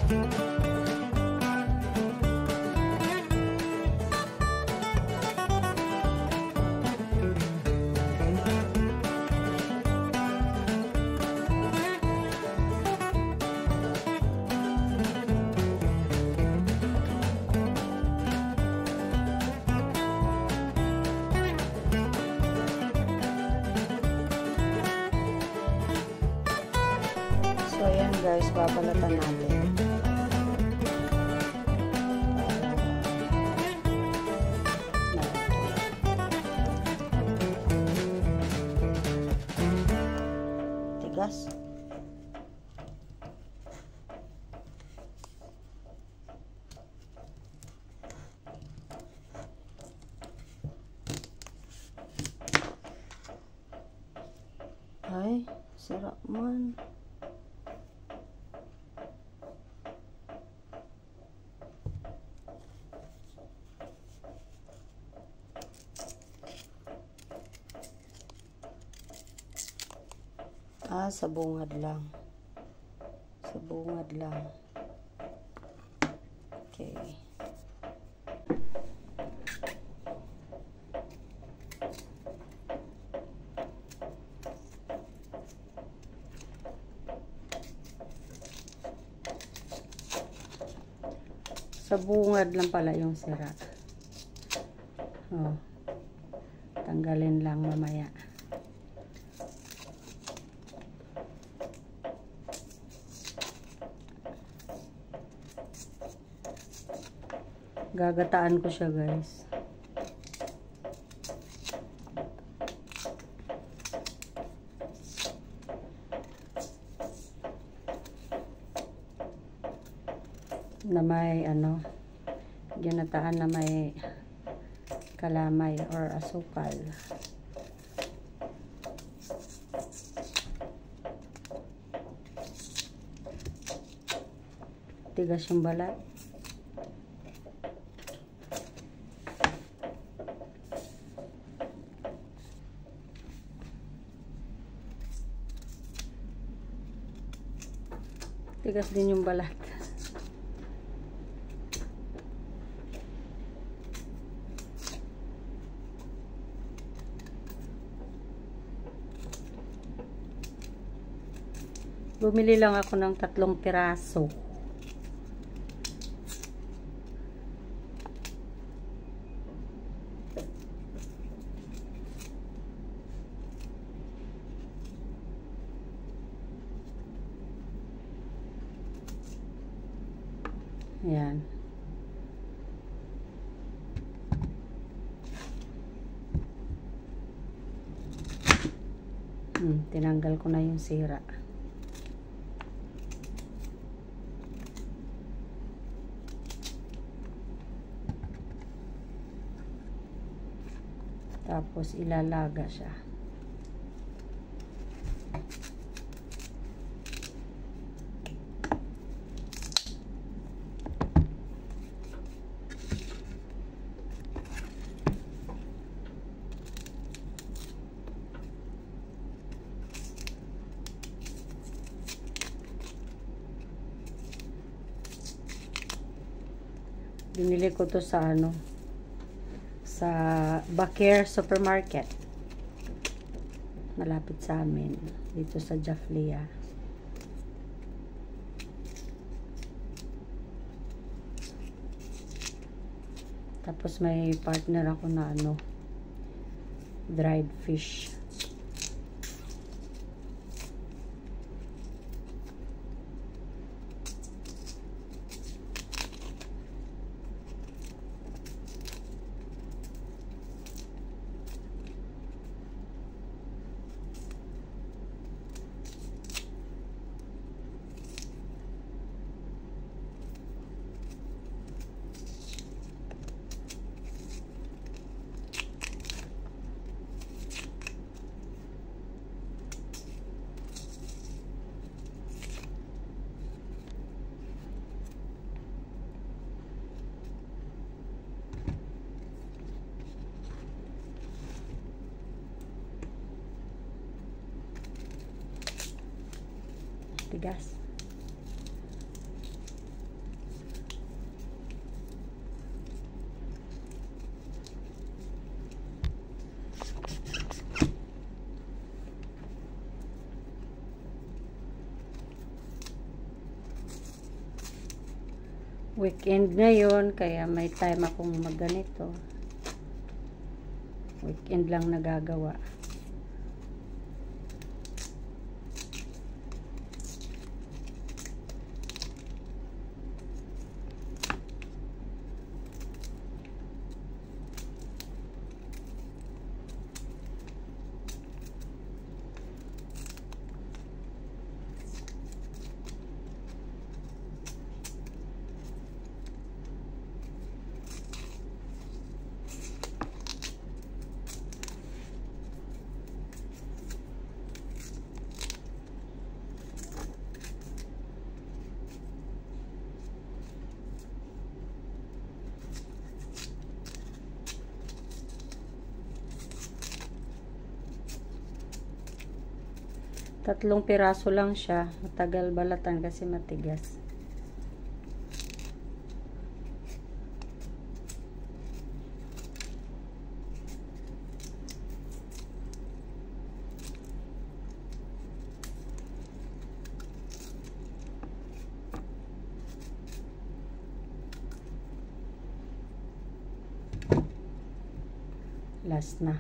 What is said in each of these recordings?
So, ayan guys, babalatan natin. Tigas. Ay, sira man. Sa bungad lang. Sa bungad lang. Okay. Sa bungad lang pala yung sira. Oh. Tanggalin lang mamaya. Gagataan ko siya guys. Na may ano, ginataan na may kalamay or asukal. Tigas yung balat. Tigas din yung balat. Bumili lang ako ng 3 piraso. Ayan. Tinanggal ko na yung sira. Tapos ilalaga siya. Binili ko to sa ano, sa Baker Supermarket. Malapit sa amin. Dito sa Jaflia. Tapos may partner ako na ano, dried fish. Tigas. Weekend ngayon, kaya may time akong magganito. Weekend lang nagagawa. Tatlong piraso lang siya. Matagal balatan kasi matigas. Last na.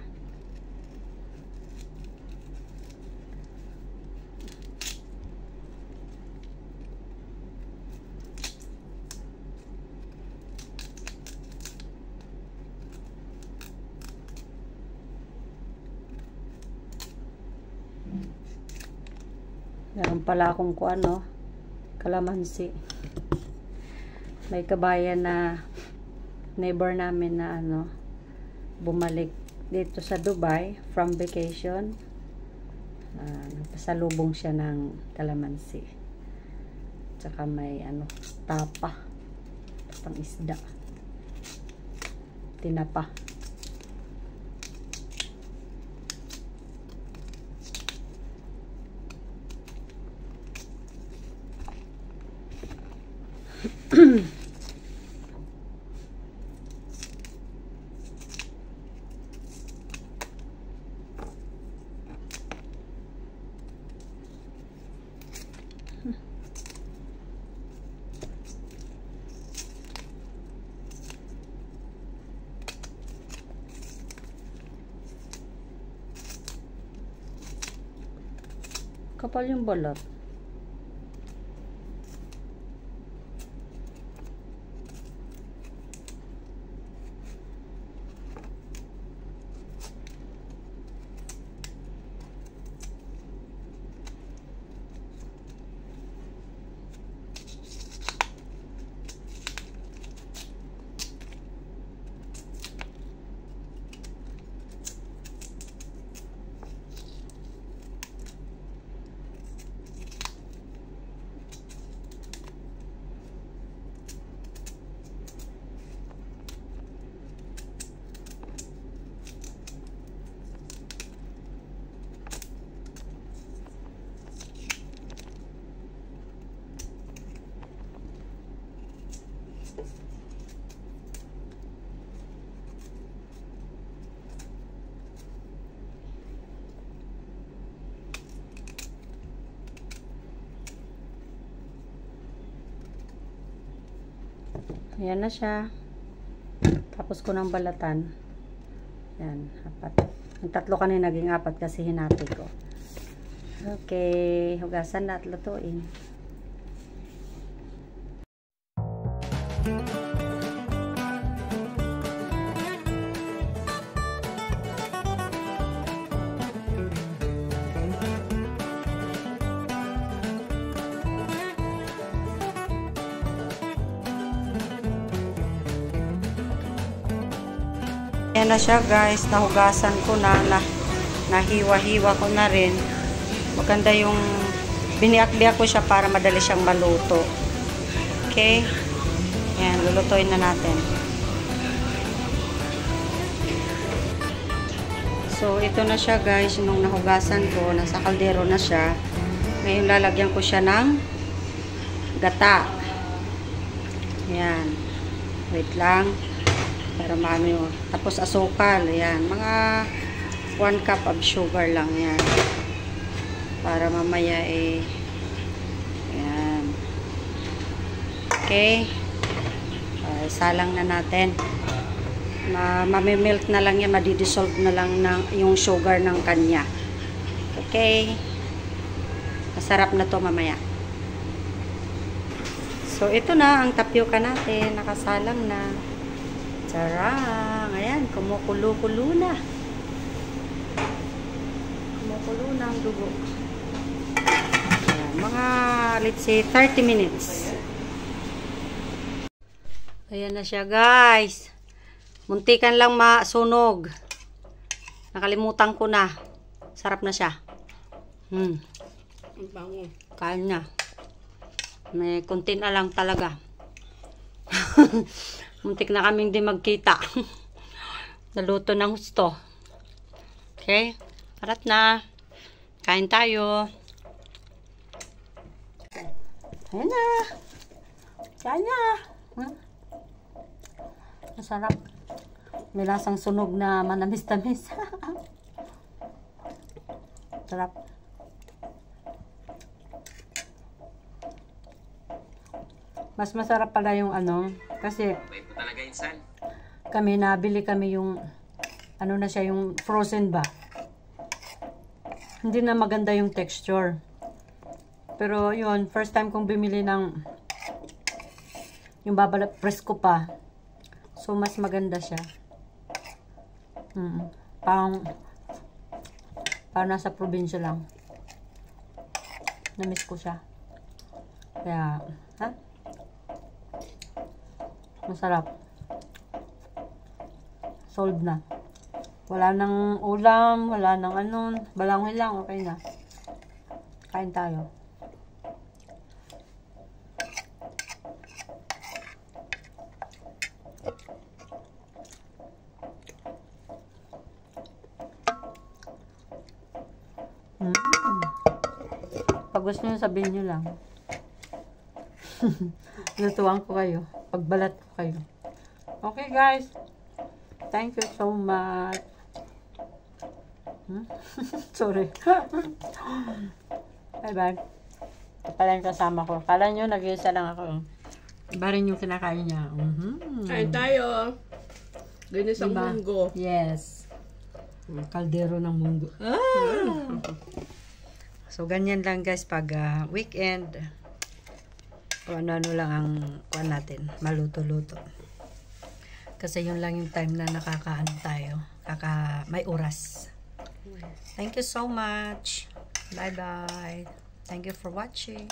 Meron pala akong kalamansi. May kabayan na neighbor namin na bumalik dito sa Dubai from vacation. Pasalubong siya ng kalamansi. Tsaka may tapang isda. Tinapa. Kapal yung balat. Ayan na siya. Tapos ko ng balatan. Ayan, 4. Yung 3 kanina naging 4 kasi hinati ko. Okay, hugasan na at lutuin. Ayan na siya guys, nahugasan ko na, nahiwa-hiwa ko na rin. Maganda yung biniak-biak ko siya para madali siyang maluto. Okay? Ayan, lulutuin na natin. So, ito na siya guys, nung nahugasan ko, nasa kaldero na siya. Ngayon lalagyan ko siya ng gata. Ayan. Wait lang. Para maano yun. Tapos asukal. Ayan. Mga 1 cup of sugar lang yan. Para mamaya ayan. Okay. isalang na natin. Mamimelt na lang yan, madidissolve na lang yung sugar ng kanya. Okay. Masarap na to mamaya. So, ito na ang tapioca natin. Nakasalang na. Charang. Ayan, kumukulo-kulo na. Kumukulo na ang dugo. Ayan, mga, let's say, 30 minutes. Ayan na siya, guys. Muntikan lang masunog. Nakalimutan ko na. Sarap na siya. Kain na. May konti na lang talaga. Muntik na kaming di magkita. Naluto ng gusto. Okay? Parat na. Kain tayo. Ayan na. Kain na. Masarap. May lasang sunog na manamis-tamis. Sarap. Mas masarap pala yung ano. Kasi nabili kami yung ano na siya, yung frozen ba. Hindi na maganda yung texture. Pero yun, first time kong bumili ng yung babalat presko pa. So, mas maganda siya. Parang nasa probinsya lang. Namiss ko siya. Kaya, masarap. Solved na. Wala nang ulam, wala nang ano, balanghoy lang, okay na. Kain tayo. Pag gusto nyo, sabihin nyo lang. Natuwang ko kayo. Pagbalat ko kayo. Okay, guys. Thank you so much. Sorry. Bye-bye. Ito pala yung kasama ko. Kala nyo, nag-iisa lang ako. Iba rin yung kinakain niya. Kain tayo. Ginis ang munggo. Yes. Kaldero ng munggo. So, ganyan lang guys pag weekend. O ano-ano lang ang kuwan natin. Maluto-luto. Kasi yun lang yung time na nakakaano tayo. May oras. Thank you so much. Bye-bye. Thank you for watching.